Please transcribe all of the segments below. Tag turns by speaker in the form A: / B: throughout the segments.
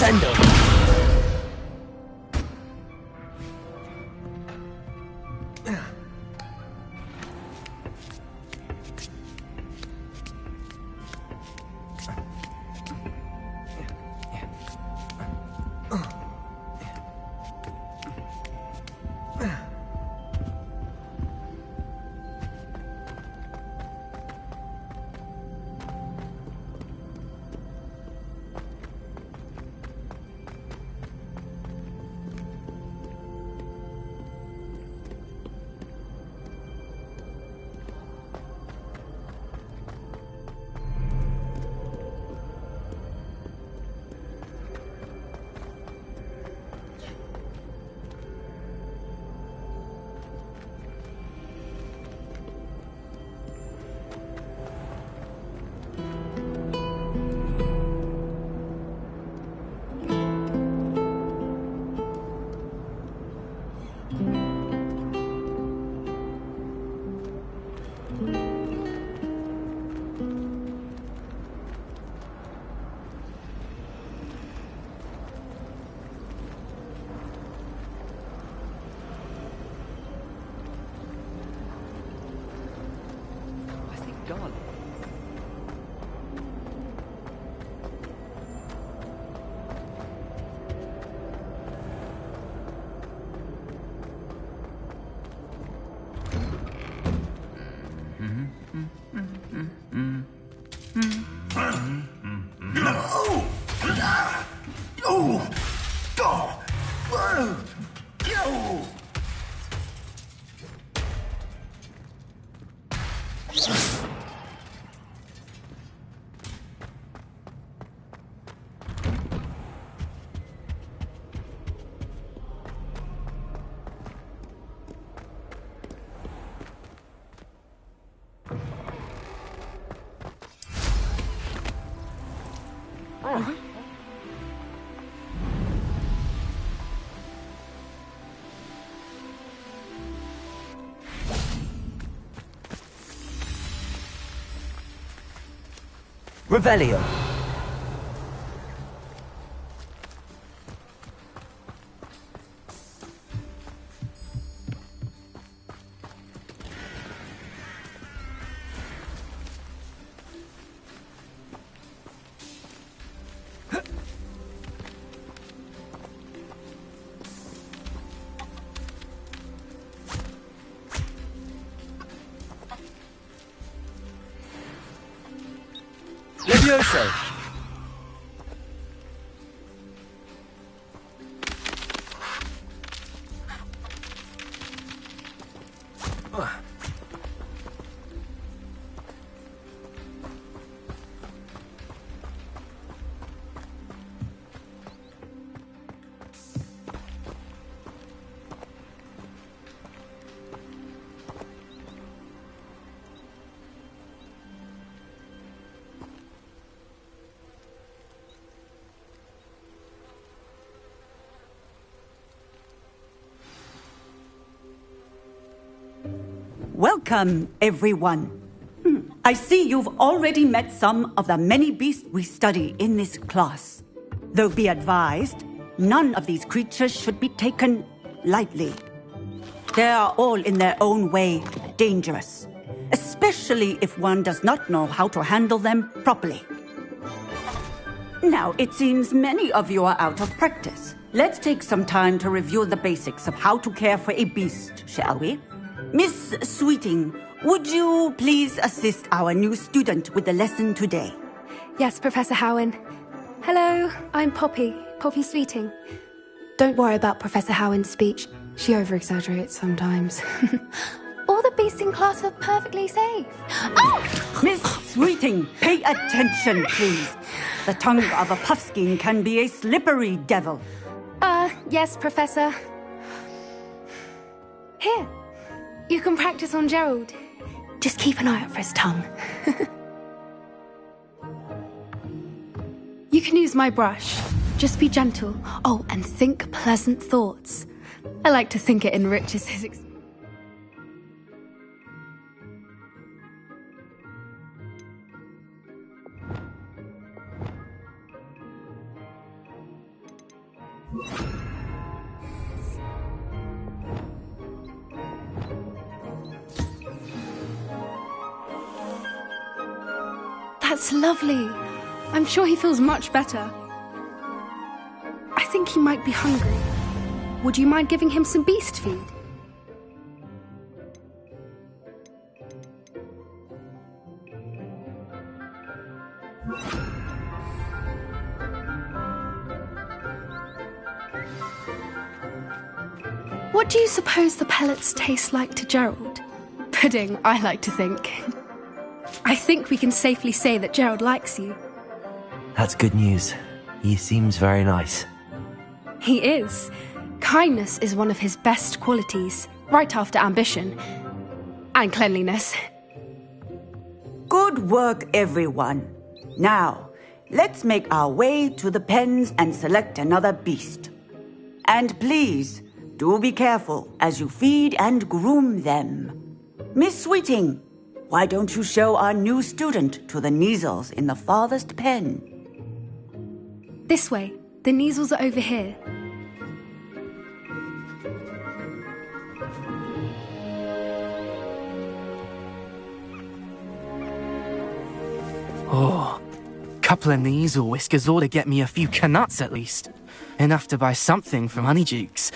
A: Sandal. Revelio. Levioso.
B: Welcome, everyone. I see you've already met some of the many beasts we study in this class. Though be advised, none of these creatures should be taken lightly. They are all in their own way dangerous, especially if one does not know how to handle them properly. Now, it seems many of you are out of practice. Let's take some time to review the basics of how to care for a beast, shall we? Miss Sweeting, would you please assist our new student with the lesson today?
C: Yes, Professor Howen. Hello, I'm Poppy Sweeting. Don't worry about Professor Howen's speech. She over-exaggerates sometimes. All the beasts in class are perfectly safe.
B: Oh! Miss Sweeting, pay attention, please. The tongue of a puffskein can be a slippery devil.
C: Yes, Professor. Here. You can practice on Gerald. Just keep an eye out for his tongue. You can use my brush. Just be gentle. Oh, and think pleasant thoughts. I like to think it enriches his experience. That's lovely. I'm sure he feels much better. I think he might be hungry. Would you mind giving him some beast feed? What do you suppose the pellets taste like to Gerald? Pudding, I like to think. I think we can safely say that Gerald likes you.
A: That's good news. He seems very nice.
C: He is. Kindness is one of his best qualities, right after ambition. And cleanliness.
B: Good work, everyone. Now, let's make our way to the pens and select another beast. And please, do be careful as you feed and groom them. Miss Sweeting, why don't you show our new student to the Kneazles in the farthest pen?
C: This way. The Kneazles are over here.
D: Oh, couple of Kneazle whiskers ought to get me a few Knuts at least. Enough to buy something from Honeydukes.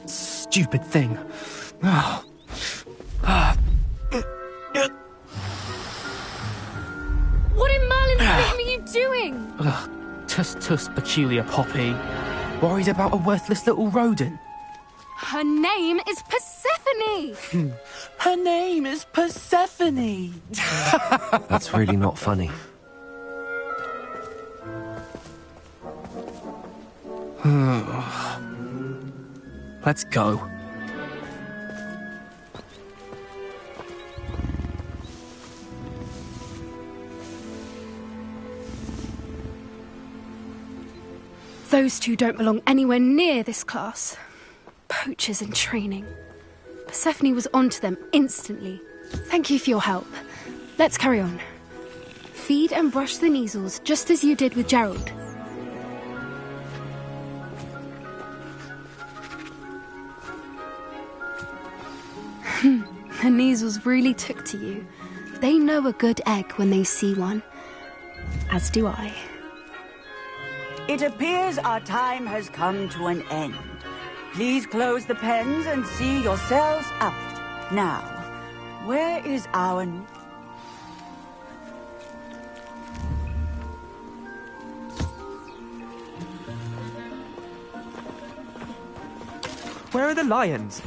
D: Stupid thing.
C: What in Merlin's name are you doing?
D: Tuss, peculiar Poppy. Worried about a worthless little rodent.
C: Her name is Persephone!
D: Her name is Persephone!
A: That's really not funny.
D: Let's go.
C: Those two don't belong anywhere near this class. Poachers in training. Persephone was onto them instantly. Thank you for your help. Let's carry on. Feed and brush the Kneazles just as you did with Gerald. The Kneazles really took to you. They know a good egg when they see one. As do I.
B: It appears our time has come to an end. Please close the pens and see yourselves out. Now, where is our...
E: Where are the lions?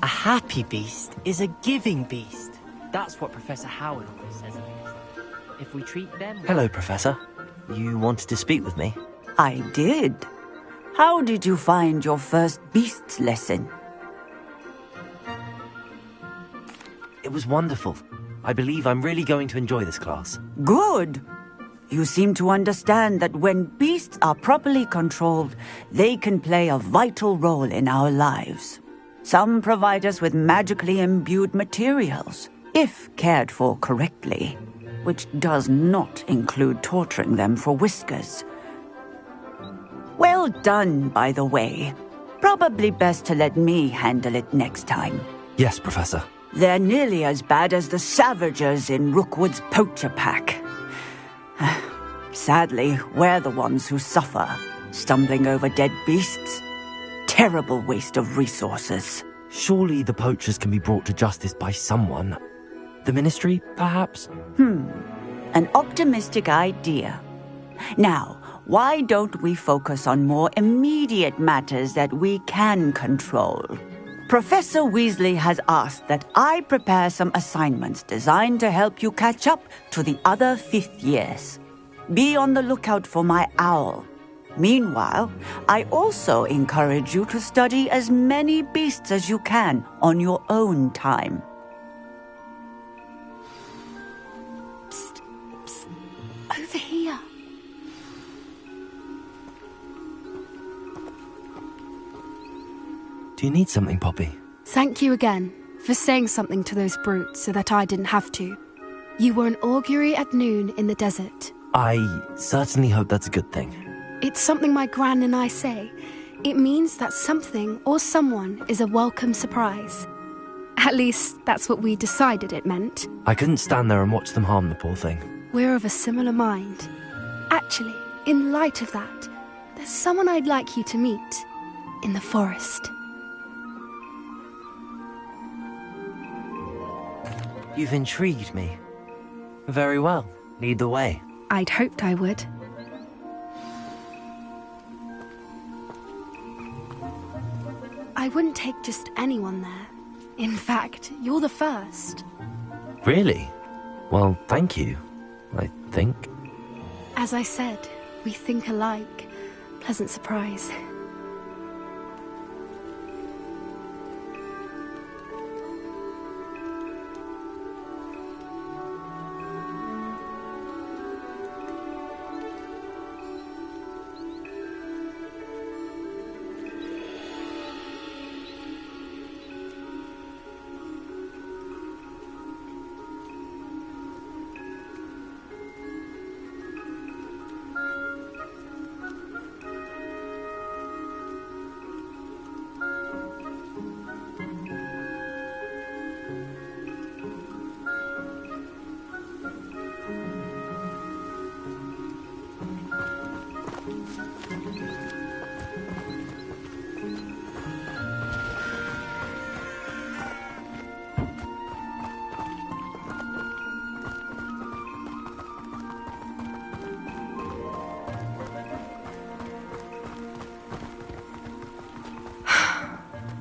F: A happy beast is a giving beast. That's what Professor Howard always says it is. If we treat them...
A: Hello, Professor. You wanted to speak with me?
B: I did. How did you find your first beasts lesson?
A: It was wonderful. I believe I'm really going to enjoy this class.
B: Good. You seem to understand that when beasts are properly controlled, they can play a vital role in our lives. Some provide us with magically imbued materials, if cared for correctly, which does not include torturing them for whiskers. Well done, by the way. Probably best to let me handle it next time.
A: Yes, Professor.
B: They're nearly as bad as the Savagers in Rookwood's poacher pack. Sadly, we're the ones who suffer, stumbling over dead beasts. Terrible waste of resources.
A: Surely the poachers can be brought to justice by someone. The Ministry, perhaps?
B: An optimistic idea. Now, why don't we focus on more immediate matters that we can control? Professor Weasley has asked that I prepare some assignments designed to help you catch up to the other fifth years. Be on the lookout for my owl. Meanwhile, I also encourage you to study as many beasts as you can on your own time.
C: Psst, psst. Over here.
A: Do you need something, Poppy?
C: Thank you again for saying something to those brutes so that I didn't have to. You were an augury at noon in the desert.
A: I certainly hope that's a good thing.
C: It's something my gran and I say. It means that something or someone is a welcome surprise. At least, that's what we decided it meant.
A: I couldn't stand there and watch them harm the poor thing.
C: We're of a similar mind. Actually, in light of that, there's someone I'd like you to meet in the forest.
A: You've intrigued me. Very well. Lead the way.
C: I'd hoped I would. I wouldn't take just anyone there. In fact, you're the first.
A: Really? Well, thank you, I think.
C: As I said, we think alike. Pleasant surprise.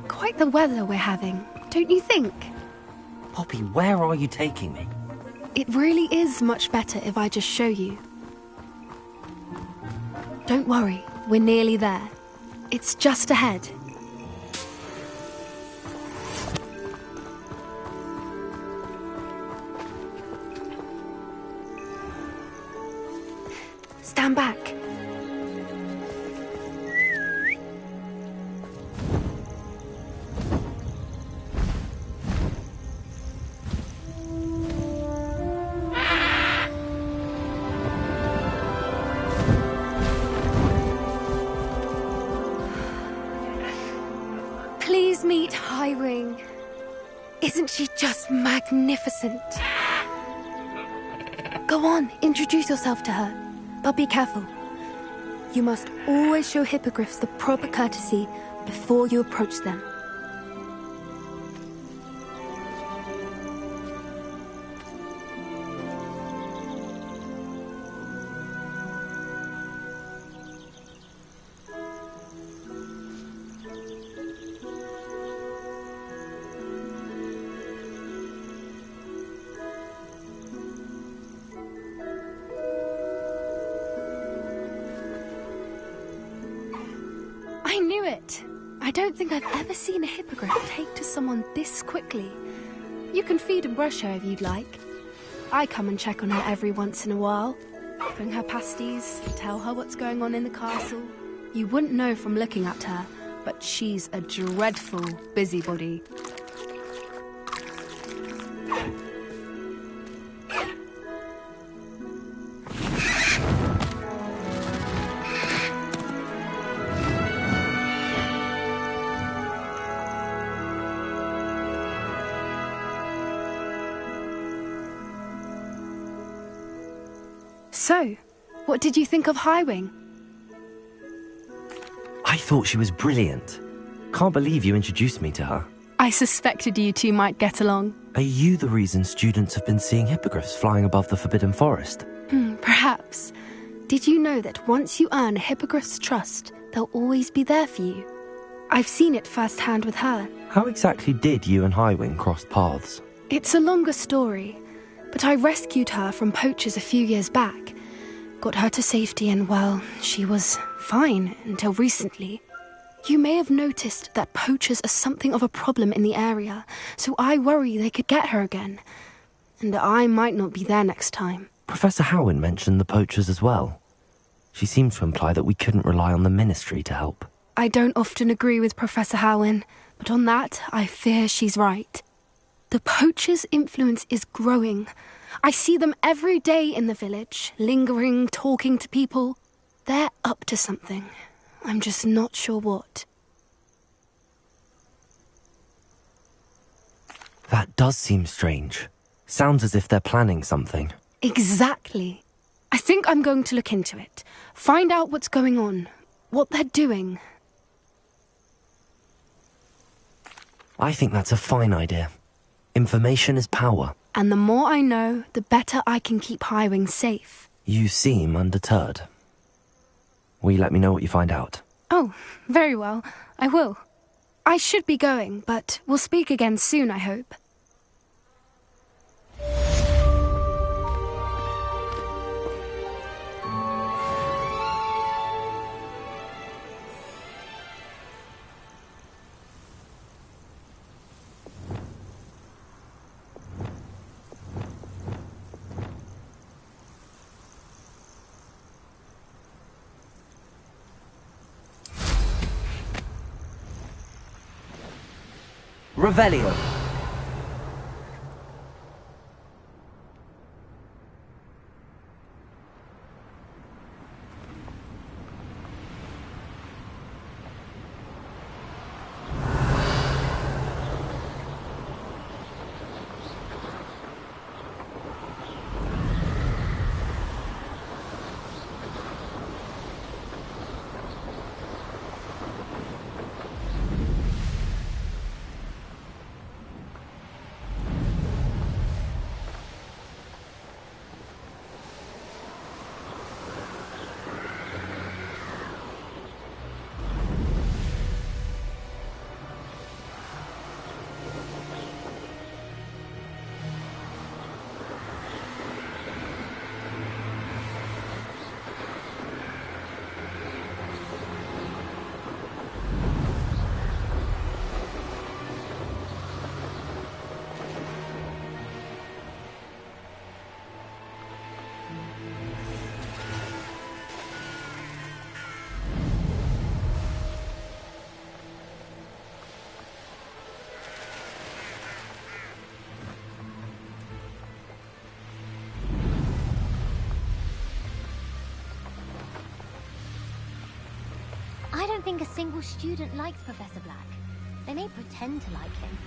C: Quite the weather we're having, don't you think?
A: Poppy, where are you taking me?
C: It really is much better if I just show you. Don't worry, we're nearly there. It's just ahead. Stand back. Please meet Highwing. Isn't she just magnificent? Go on, introduce yourself to her. But be careful. You must always show hippogriffs the proper courtesy before you approach them. I knew it! I don't think I've ever seen a hippogriff take to someone this quickly. You can feed and brush her if you'd like. I come and check on her every once in a while. Bring her pasties, tell her what's going on in the castle. You wouldn't know from looking at her, but she's a dreadful busybody. So, what did you think of Highwing?
A: I thought she was brilliant. Can't believe you introduced me to her.
C: I suspected you two might get along.
A: Are you the reason students have been seeing hippogriffs flying above the Forbidden Forest?
C: Perhaps. Did you know that once you earn a hippogriff's trust, they'll always be there for you? I've seen it firsthand with her.
A: How exactly did you and Highwing cross paths?
C: It's a longer story, but I rescued her from poachers a few years back. Got her to safety and, well, she was fine until recently. You may have noticed that poachers are something of a problem in the area, so I worry they could get her again. And I might not be there next time.
A: Professor Howin mentioned the poachers as well. She seemed to imply that we couldn't rely on the Ministry to help.
C: I don't often agree with Professor Howin, but on that, I fear she's right. The poachers' influence is growing. I see them every day in the village, lingering, talking to people. They're up to something. I'm just not sure what.
A: That does seem strange. Sounds as if they're planning something.
C: Exactly. I think I'm going to look into it. Find out what's going on. What they're doing.
A: I think that's a fine idea. Information is power.
C: And the more I know, the better I can keep Highwing safe.
A: You seem undeterred. Will you let me know what you find out?
C: Oh, very well. I will. I should be going, but we'll speak again soon, I hope.
A: Revelio.
E: I don't think a single student likes Professor Black. They may pretend to like him.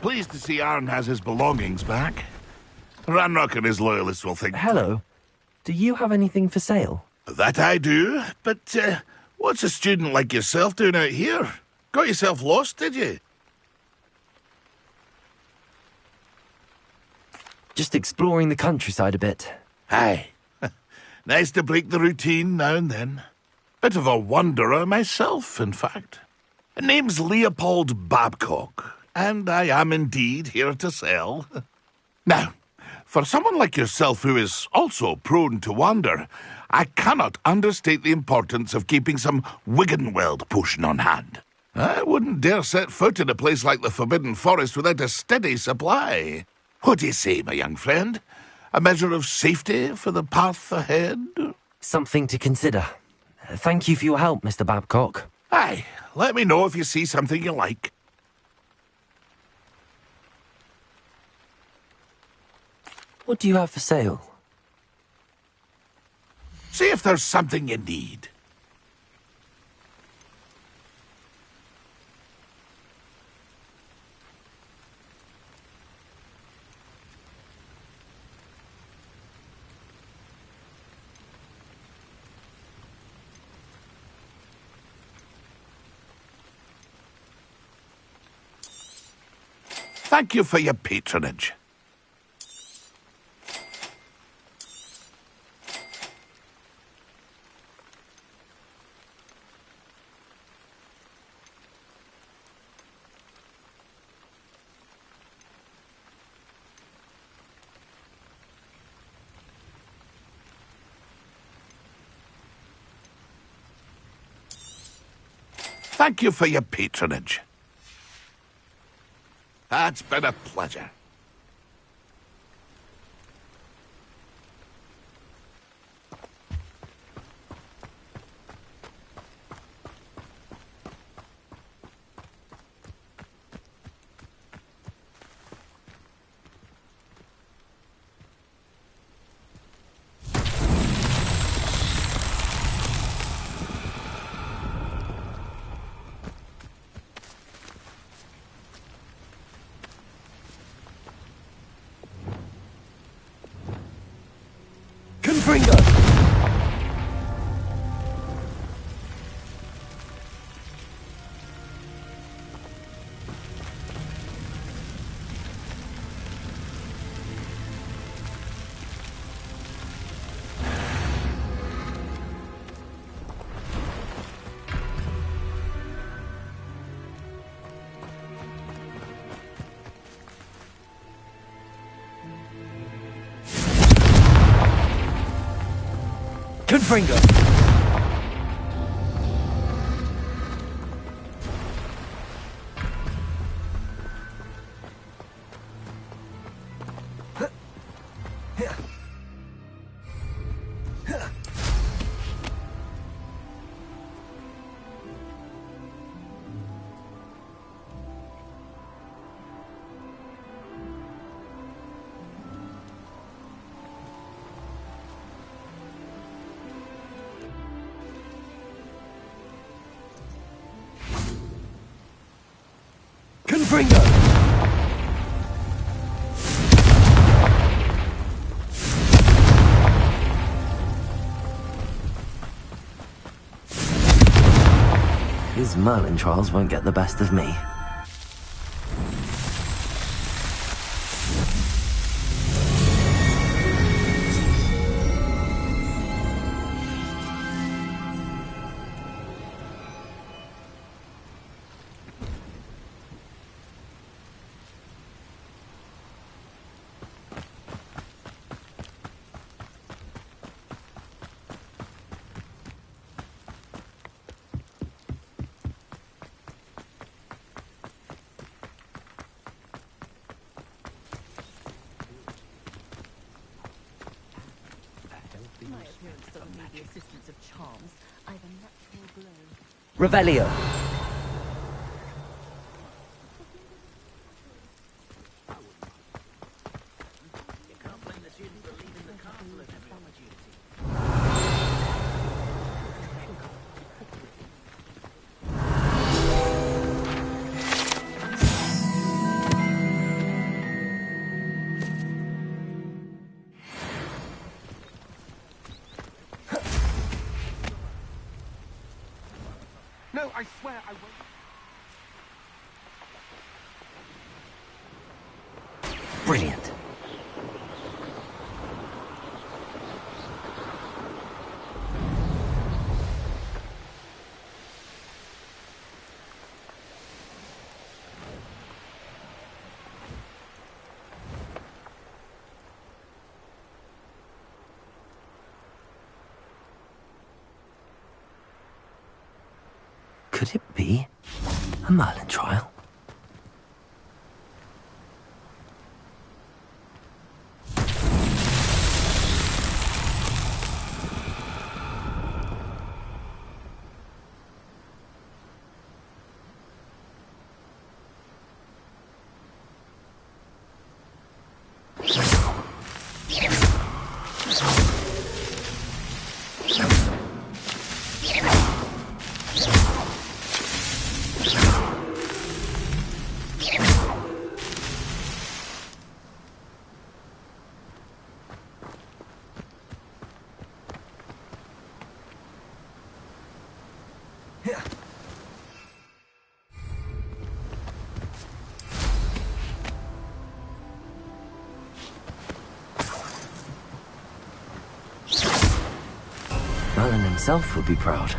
G: Pleased to see Arn has his belongings back. Ranrock and his loyalists will think...
A: Hello. Do you have anything for sale?
G: That I do, but what's a student like yourself doing out here? Got yourself lost, did you?
A: Just exploring the countryside a bit.
G: Aye. Nice to break the routine now and then. Bit of a wanderer myself, in fact. Name's Leopold Babcock, and I am indeed here to sell. Now, for someone like yourself who is also prone to wander, I cannot understate the importance of keeping some Wiggenweld potion on hand. I wouldn't dare set foot in a place like the Forbidden Forest without a steady supply. What do you say, my young friend? A measure of safety for the path ahead?
A: Something to consider. Thank you for your help, Mr. Babcock.
G: Aye, let me know if you see something you like.
A: What do you have for sale?
G: See if there's something you need. Thank you for your patronage. Thank you for your patronage. It's been a pleasure.
A: Confringo! Confringo! Confringo! His Merlin trials won't get the best of me. Revelio.
D: I swear I won't.
A: Brilliant. Could it be a Merlin trial? Merlin himself would be proud.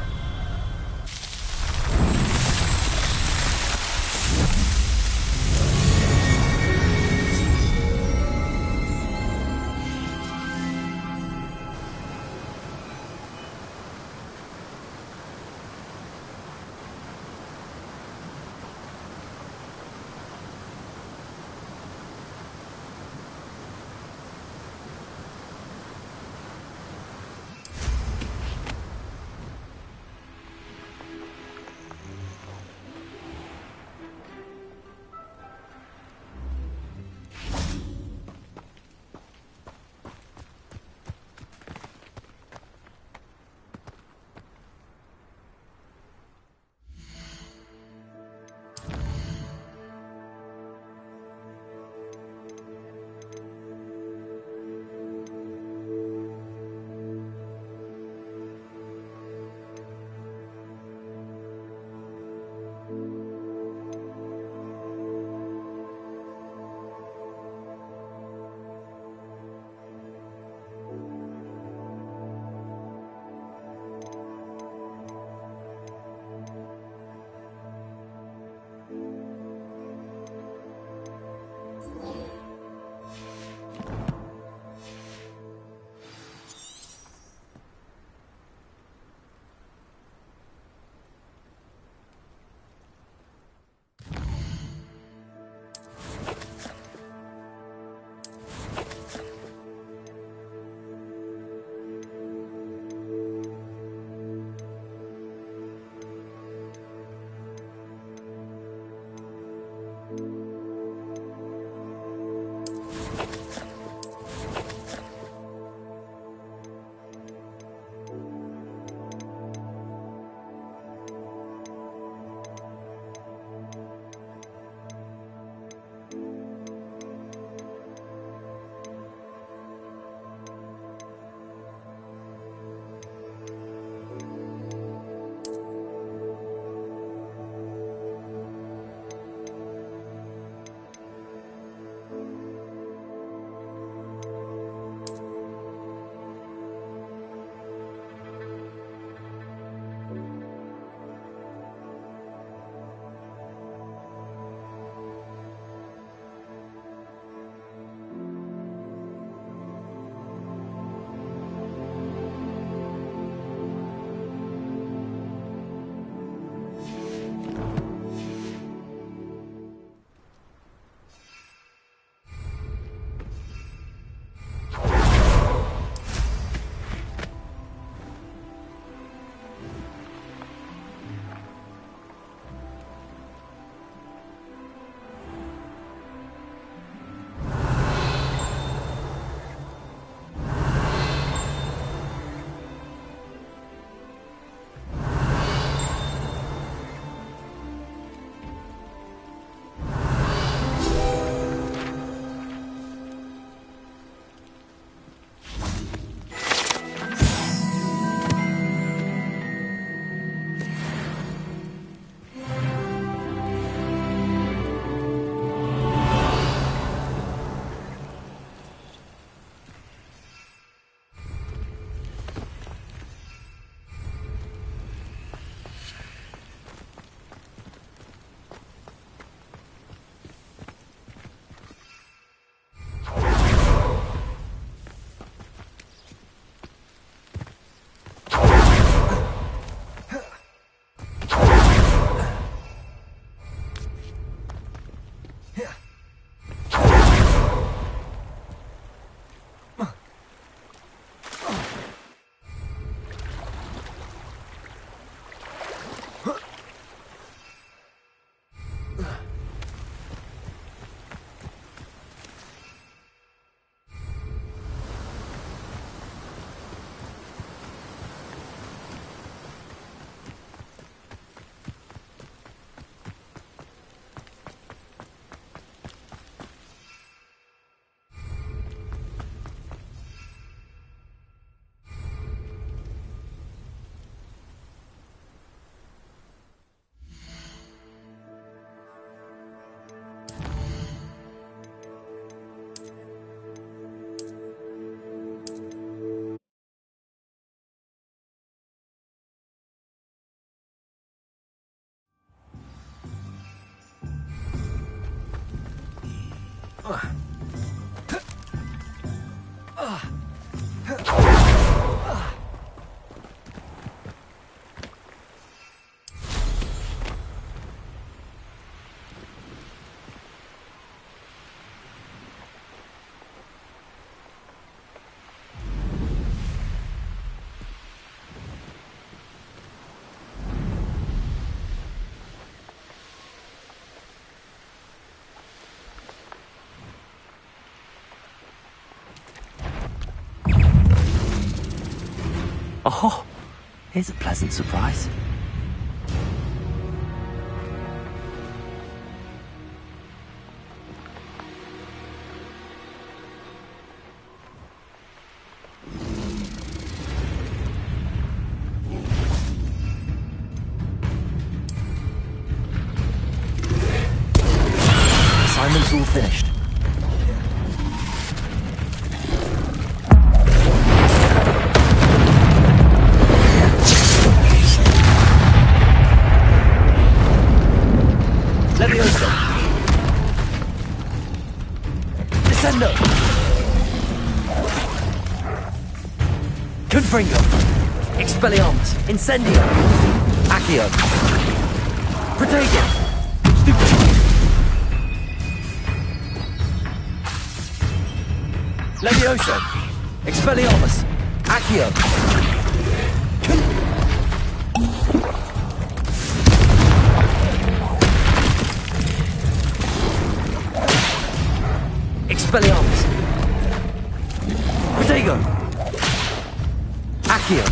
A: Oh, here's a pleasant surprise. Assignment's all finished. Leviosa. Descendo. Confringo. Expelliarmus. Incendio. Accio. Protego. Stupefy. Leviosa. Expelliarmus. Accio. Expelliarmus. Protego. Accio.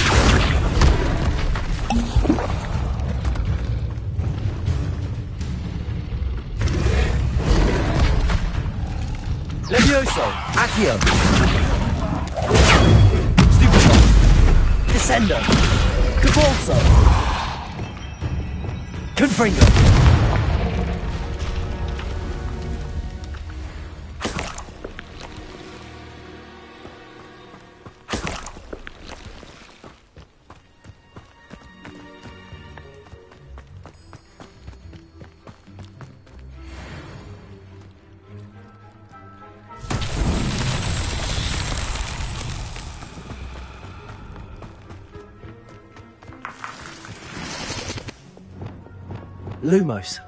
A: Levioso. Accio. Stupefy. Descendo. Cabalso. Confringo. Lumos.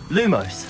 A: Lumos.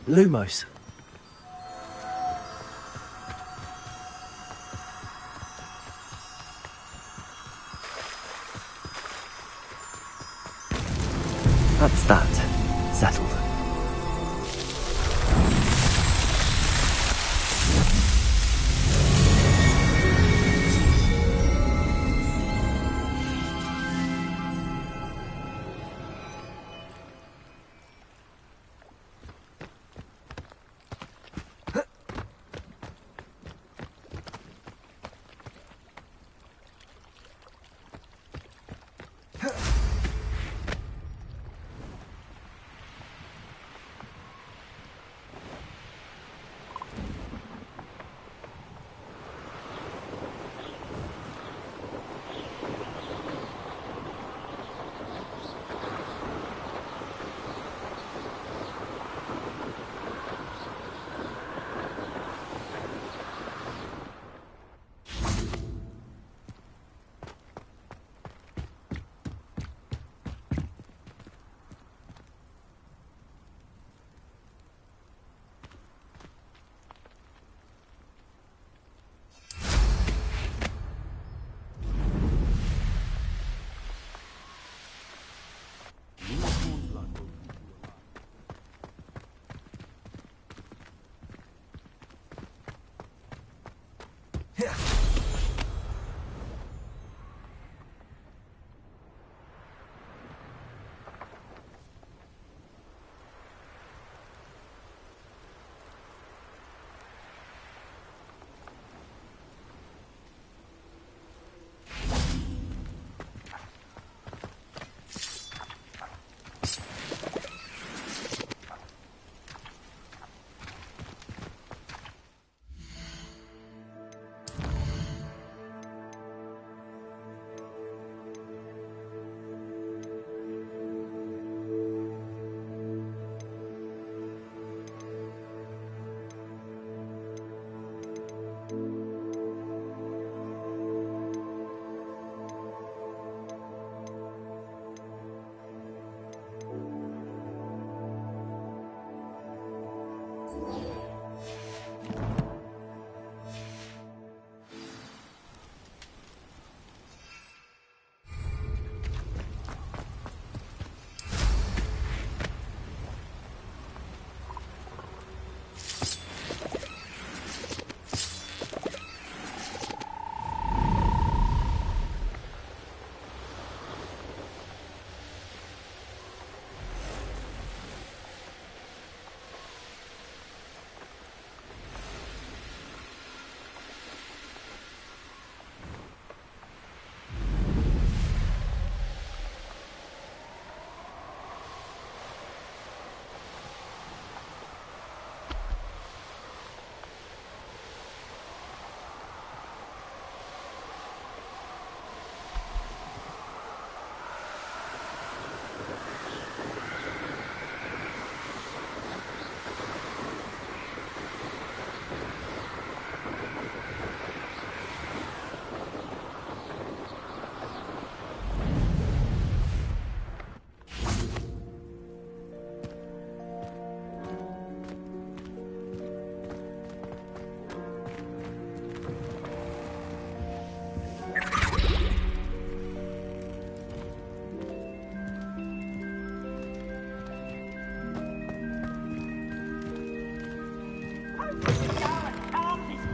A: Lumos. That's that. Settled.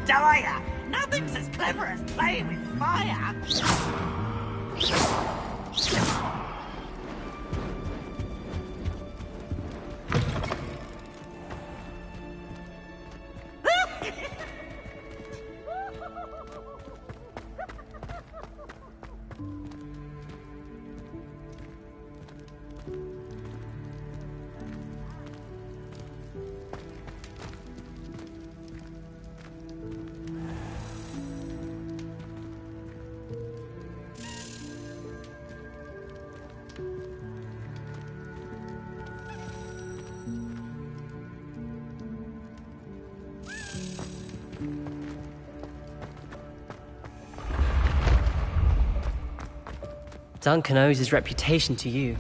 H: Dire! Nothing's as clever as playing with fire!
F: Duncan owes his reputation to you.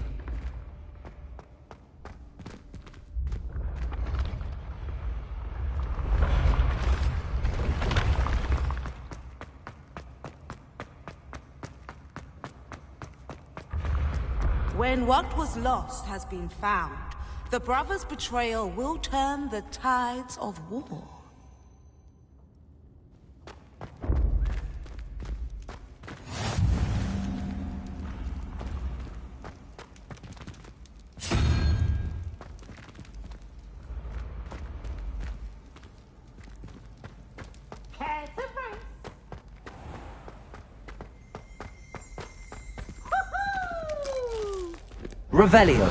I: When what was lost has been found, the brothers' betrayal will turn the tides of war.
A: Revelio.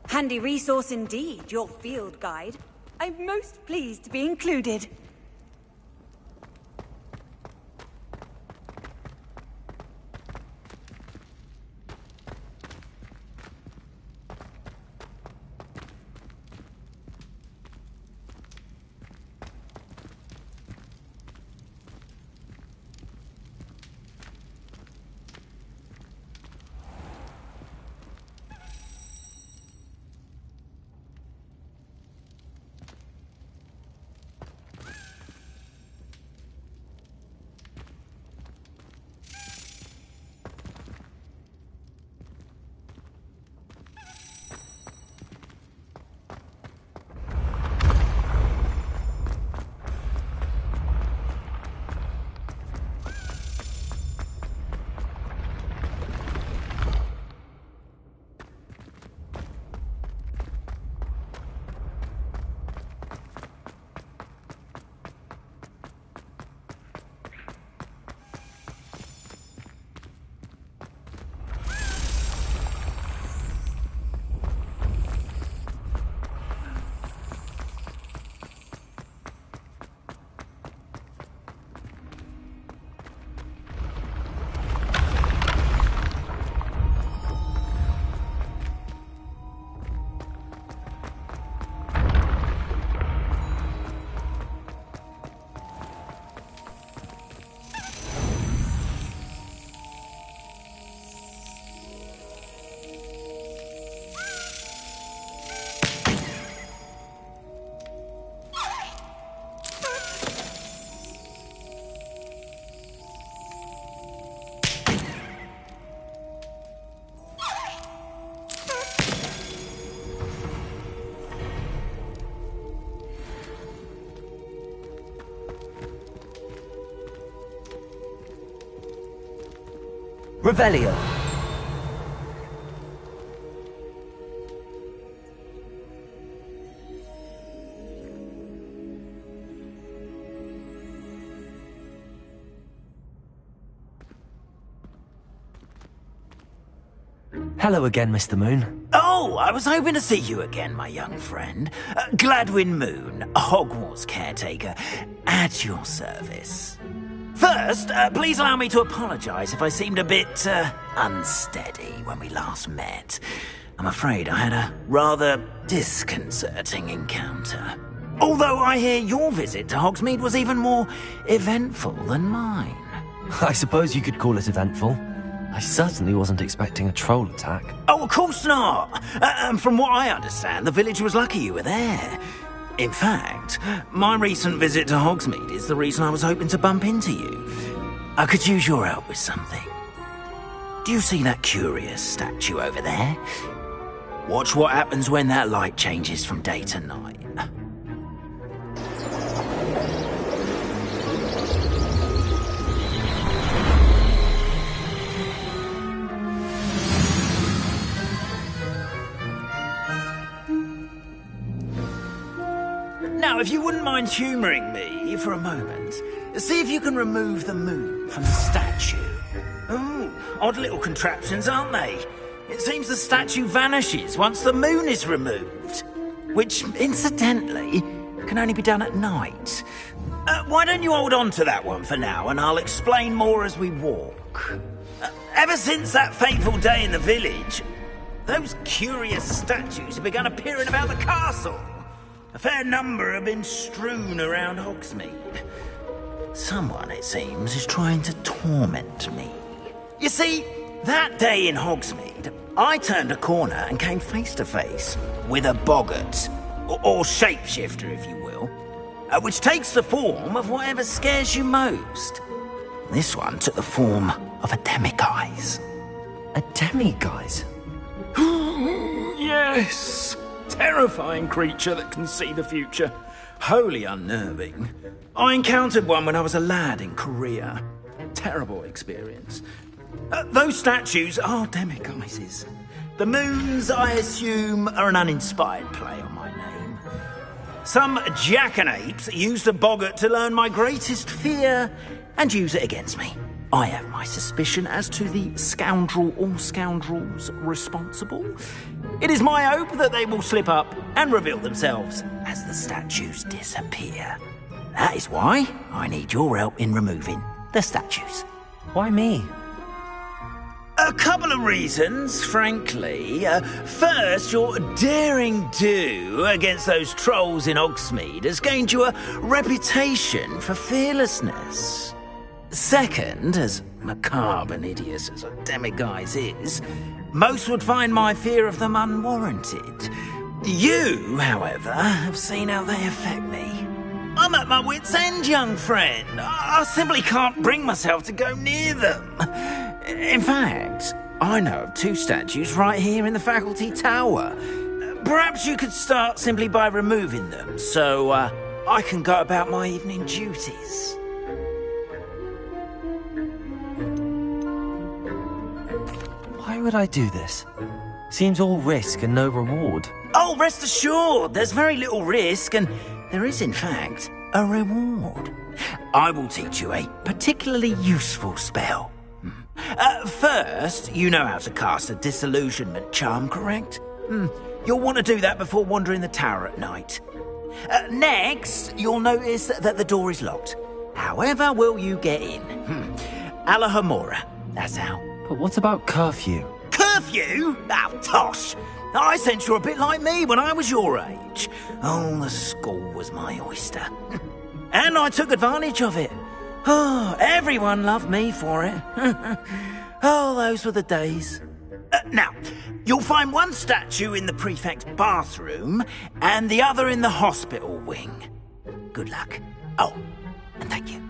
B: Handy resource indeed, your field guide. I'm most pleased to be included.
A: Revelio. Hello again, Mr. Moon.
H: Oh, I was hoping to see you again, my young friend. Gladwin Moon, Hogwarts caretaker, at your service. First, please allow me to apologise if I seemed a bit, unsteady when we last met. I'm afraid I had a rather disconcerting encounter. Although I hear your visit to Hogsmeade was even more eventful than mine.
A: I suppose you could call it eventful. I certainly wasn't expecting a troll attack.
H: Oh, of course not! From what I understand, the village was lucky you were there. In fact, my recent visit to Hogsmeade is the reason I was hoping to bump into you. I could use your help with something. Do you see that curious statue over there? Watch what happens when that light changes from day to night. Now, if you wouldn't mind humouring me for a moment, see if you can remove the moon from the statue. Ooh, odd little contraptions, aren't they? It seems the statue vanishes once the moon is removed. Which, incidentally, can only be done at night. Why don't you hold on to that one for now, and I'll explain more as we walk. Ever since that fateful day in the village, those curious statues have begun appearing about the castle. A fair number have been strewn around Hogsmeade. Someone, it seems, is trying to torment me. You see, that day in Hogsmeade, I turned a corner and came face to face with a boggart, or shapeshifter, if you will, which takes the form of whatever scares you most. This one took the form of a demiguise.
A: A demiguise?
H: Yes! Terrifying creature that can see the future. Wholly unnerving. I encountered one when I was a lad in Korea. Terrible experience. Those statues are demiguises. The moons, I assume, are an uninspired play on my name. Some jackanapes used a boggart to learn my greatest fear and use it against me. I have my suspicion as to the scoundrel or scoundrels responsible. It is my hope that they will slip up and reveal themselves as the statues disappear. That is why I need your help in removing the statues.
A: Why me?
H: A couple of reasons, frankly. First, your daring do against those trolls in Hogsmeade has gained you a reputation for fearlessness. Second, as macabre and hideous as a demiguise is, most would find my fear of them unwarranted. You, however, have seen how they affect me. I'm at my wit's end, young friend. I simply can't bring myself to go near them. In fact, I know of 2 statues right here in the faculty tower. Perhaps you could start simply by removing them, so I can go about my evening duties.
A: Why would I do this? Seems all risk and no reward.
H: Oh, rest assured, there's very little risk, and there is, in fact, a reward. I will teach you a particularly useful spell. First, you know how to cast a disillusionment charm, correct? You'll want to do that before wandering the tower at night. Next, you'll notice that the door is locked. However will you get in? Alahomora, that's how.
A: But what about curfew?
H: Curfew? Oh, tosh! I sense you're a bit like me when I was your age. Oh, the school was my oyster. And I took advantage of it. Oh, everyone loved me for it. Oh, those were the days. Now, you'll find one statue in the prefect's bathroom and the other in the hospital wing. Good luck. Oh, and thank you.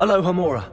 A: Alohomora.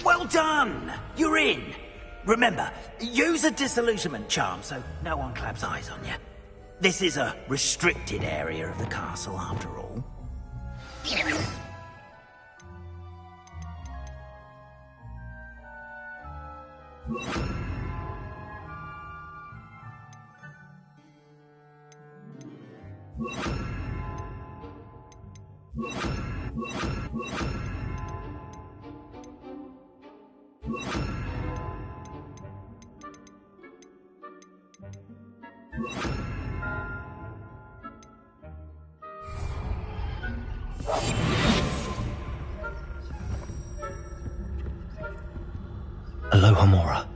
H: Well done! You're in! Remember, use a disillusionment charm so no one claps eyes on you. This is a restricted area of the castle, after all.
A: Aloha Mora.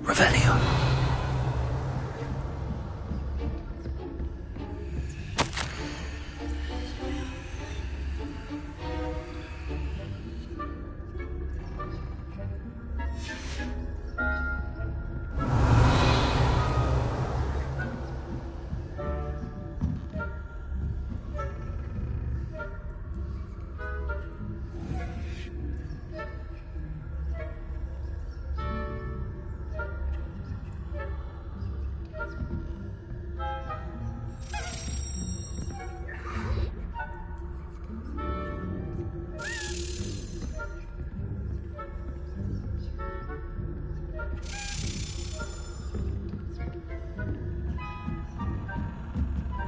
A: Revelio.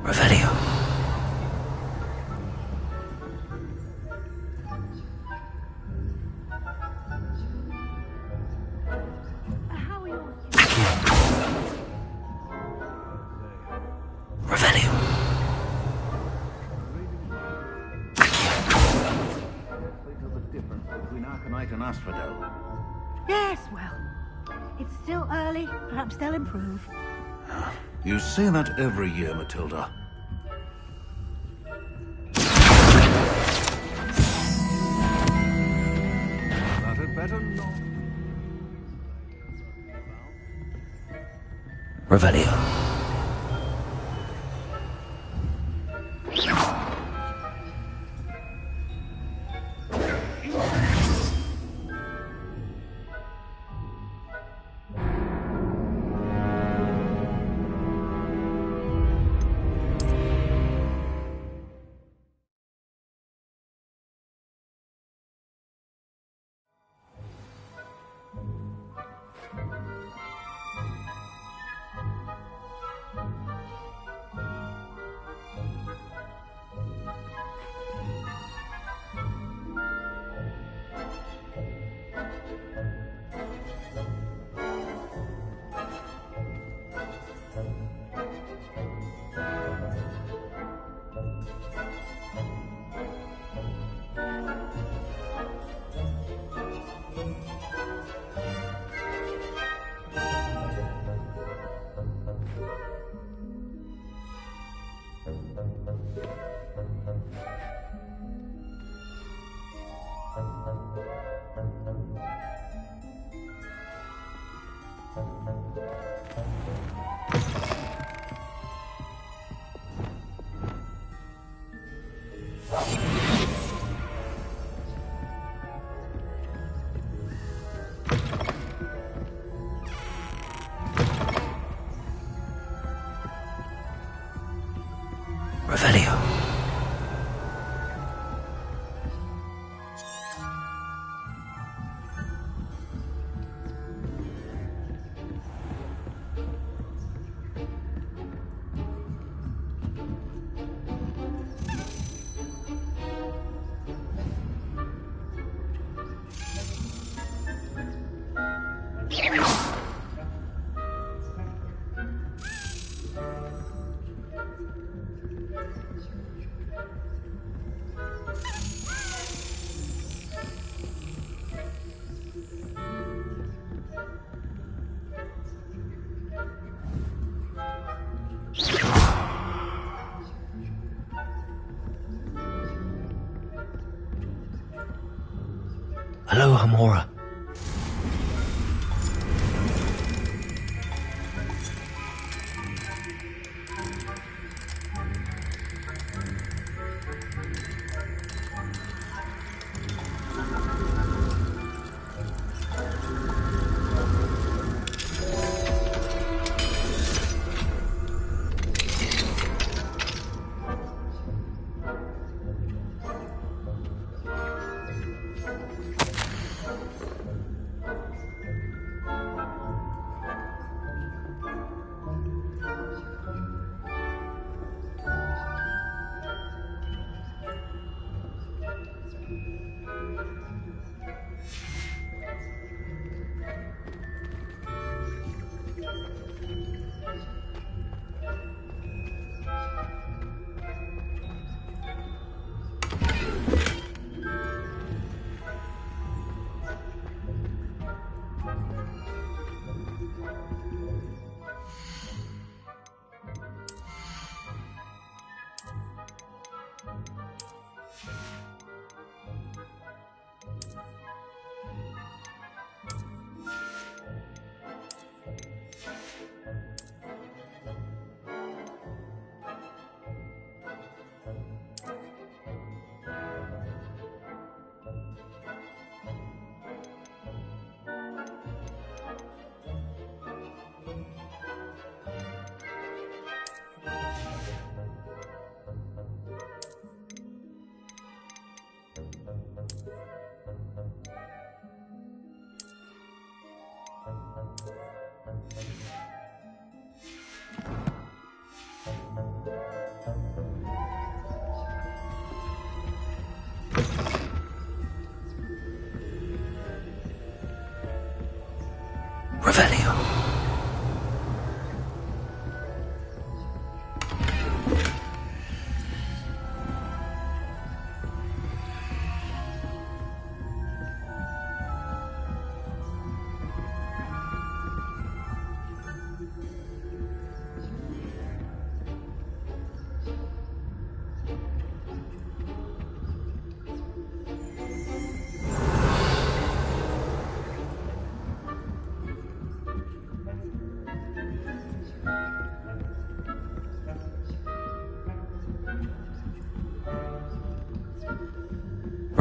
A: Revelio.
E: How are you?
A: Revelio.
J: There's a difference between Arcanite and Asphodel.
K: Yes, well, it's still early. Perhaps they'll improve.
J: You say that every year, Matilda.
A: Revelio. Revelio. Hello, Hamora.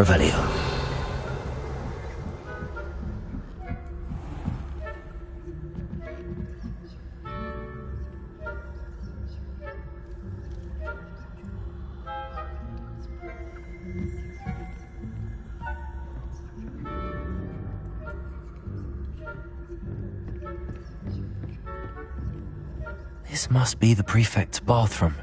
A: Revelio. This must be the prefect's bathroom.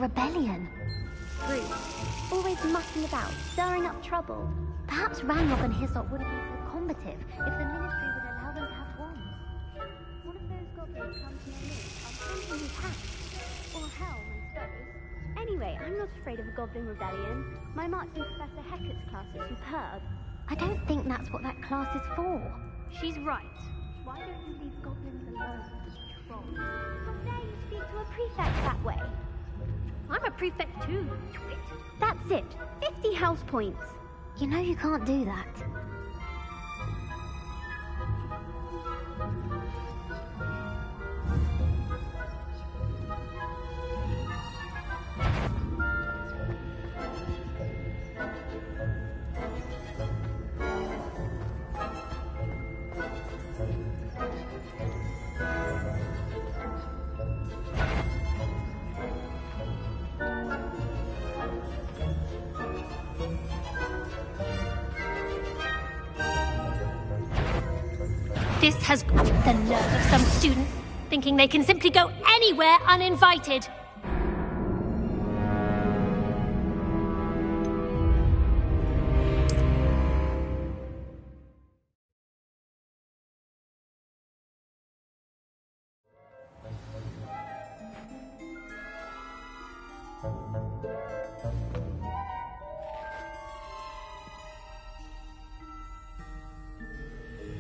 E: Rebellion. Rude. Always mucking about, stirring up trouble. Perhaps Ranrock and Hyssop wouldn't be so combative if the Ministry would allow them to have wands. One of those goblins comes near me. I'll send him his hat. Or helm and spurs. Anyway, I'm not afraid of a goblin rebellion. My marks in Professor Hecat's class are superb. I don't think that's what that class is for.
K: She's right. Why don't you leave goblins alone? Troll.
E: How dare you speak to a prefect that way?
K: I'm a prefect too, you twit.
E: That's it. 50 house points. You know you can't do that.
K: This has got the nerve of some students, thinking they can simply go anywhere uninvited.